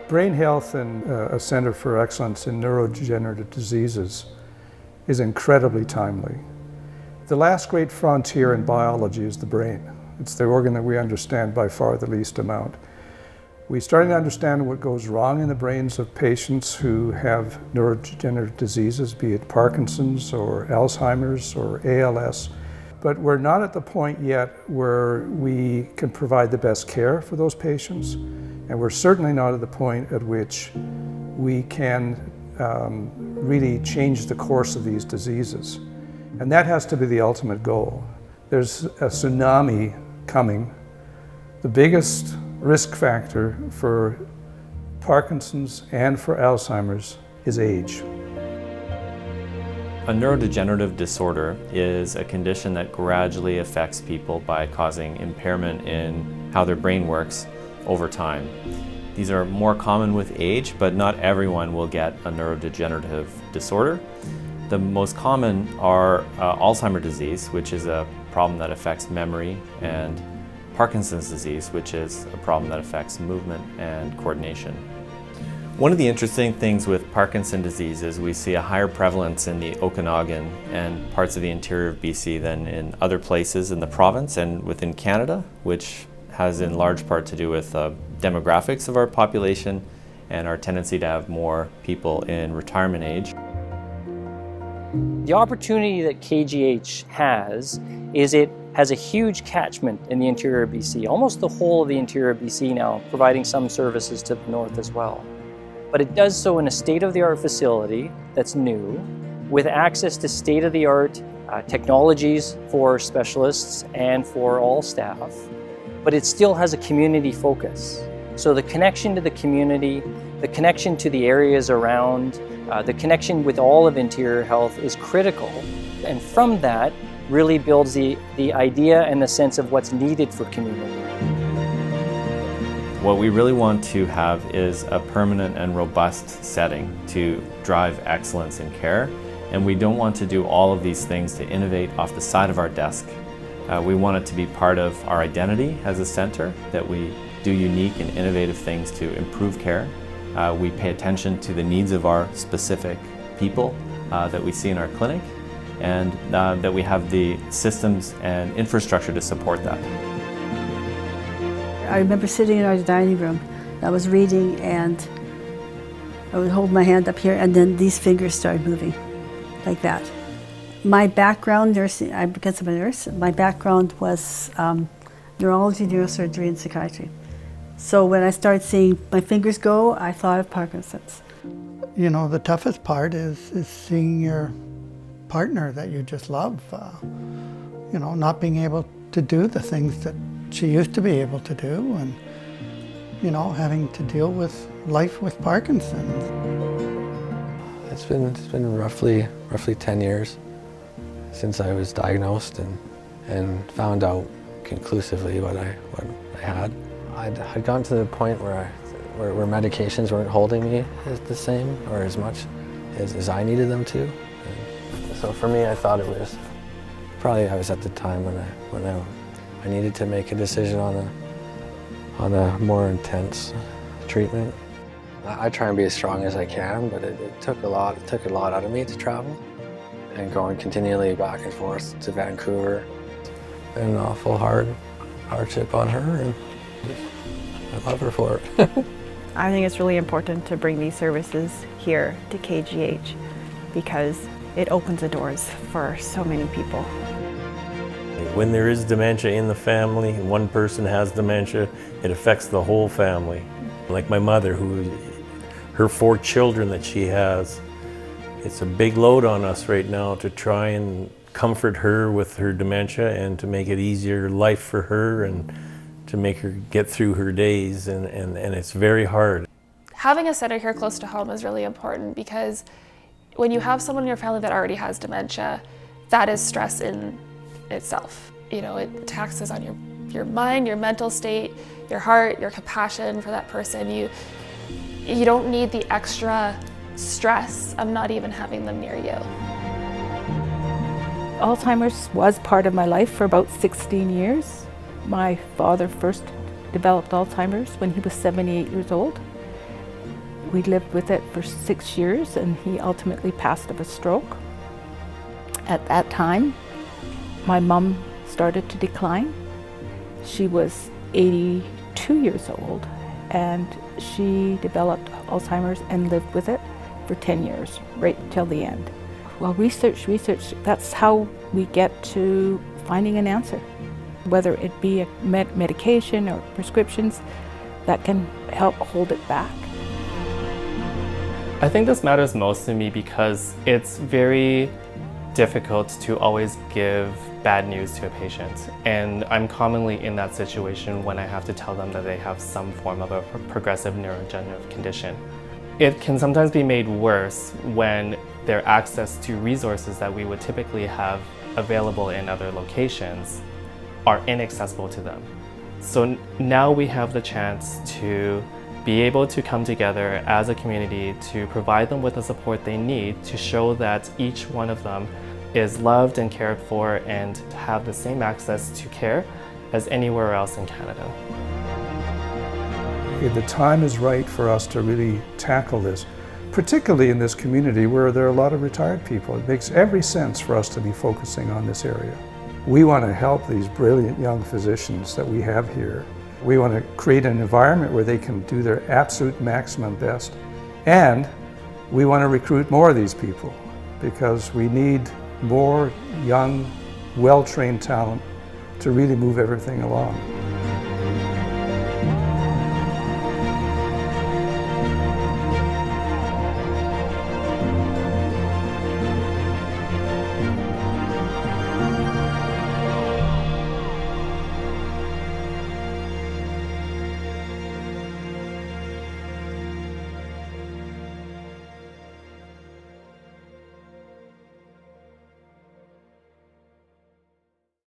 Brain health and a Center for Excellence in Neurodegenerative Diseases is incredibly timely. The last great frontier in biology is the brain. It's the organ that we understand by far the least amount. We're starting to understand what goes wrong in the brains of patients who have neurodegenerative diseases, be it Parkinson's or Alzheimer's or ALS. But we're not at the point yet where we can provide the best care for those patients. And we're certainly not at the point at which we can really change the course of these diseases. And that has to be the ultimate goal. There's a tsunami coming. The biggest risk factor for Parkinson's and for Alzheimer's is age. A neurodegenerative disorder is a condition that gradually affects people by causing impairment in how their brain works over time. These are more common with age, but not everyone will get a neurodegenerative disorder. The most common are Alzheimer's disease, which is a problem that affects memory, and Parkinson's disease, which is a problem that affects movement and coordination. One of the interesting things with Parkinson's disease is we see a higher prevalence in the Okanagan and parts of the interior of BC than in other places in the province and within Canada, which has in large part to do with demographics of our population and our tendency to have more people in retirement age. The opportunity that KGH has is it has a huge catchment in the interior of BC, almost the whole of the interior of BC now, providing some services to the north as well. But it does so in a state-of-the-art facility that's new, with access to state-of-the-art technologies for specialists and for all staff. But it still has a community focus. So the connection to the community, the connection to the areas around, the connection with all of interior health is critical. And from that really builds the idea and the sense of what's needed for community. What we really want to have is a permanent and robust setting to drive excellence in care. And we don't want to do all of these things to innovate off the side of our desk. We want it to be part of our identity as a center, that we do unique and innovative things to improve care. We pay attention to the needs of our specific people that we see in our clinic, and that we have the systems and infrastructure to support that. I remember sitting in our dining room. I was reading and I would hold my hand up here and then these fingers started moving like that. My background, nursing, because I'm a nurse, my background was neurology, neurosurgery, and psychiatry. So when I started seeing my fingers go, I thought of Parkinson's. You know, the toughest part is seeing your partner that you just love, you know, not being able to do the things that she used to be able to do, and, you know, having to deal with life with Parkinson's. It's been roughly 10 years since I was diagnosed and found out conclusively what I had. I'd gotten to the point where medications weren't holding me the same or as much as I needed them to. And so for me, I thought it was probably I was at the time when I needed to make a decision on a more intense treatment. I try and be as strong as I can, but it took a lot. It took a lot out of me to travel and going continually back and forth to Vancouver. An awful hardship on her, and I love her for it. I think it's really important to bring these services here to KGH because it opens the doors for so many people. When there is dementia in the family, one person has dementia, it affects the whole family. Like my mother, her 4 children that she has, it's a big load on us right now to try and comfort her with her dementia and to make it easier life for her and to make her get through her days, and it's very hard. Having a center here close to home is really important because when you have someone in your family that already has dementia, that is stress in itself. You know, it taxes on your mind, your mental state, your heart, your compassion for that person. You don't need the extra stress of not even having them near you. Alzheimer's was part of my life for about 16 years. My father first developed Alzheimer's when he was 78 years old. We lived with it for 6 years, and he ultimately passed of a stroke. At that time, my mom started to decline. She was 82 years old, and she developed Alzheimer's and lived with it for 10 years, right till the end. Well, research, that's how we get to finding an answer. Whether it be a medication or prescriptions that can help hold it back. I think this matters most to me because it's very difficult to always give bad news to a patient. And I'm commonly in that situation when I have to tell them that they have some form of a progressive neurodegenerative condition. It can sometimes be made worse when their access to resources that we would typically have available in other locations are inaccessible to them. So now we have the chance to be able to come together as a community to provide them with the support they need to show that each one of them is loved and cared for and have the same access to care as anywhere else in Canada. The time is right for us to really tackle this, particularly in this community where there are a lot of retired people. It makes every sense for us to be focusing on this area. We want to help these brilliant young physicians that we have here. We want to create an environment where they can do their absolute maximum best. And we want to recruit more of these people because we need more young, well-trained talent to really move everything along.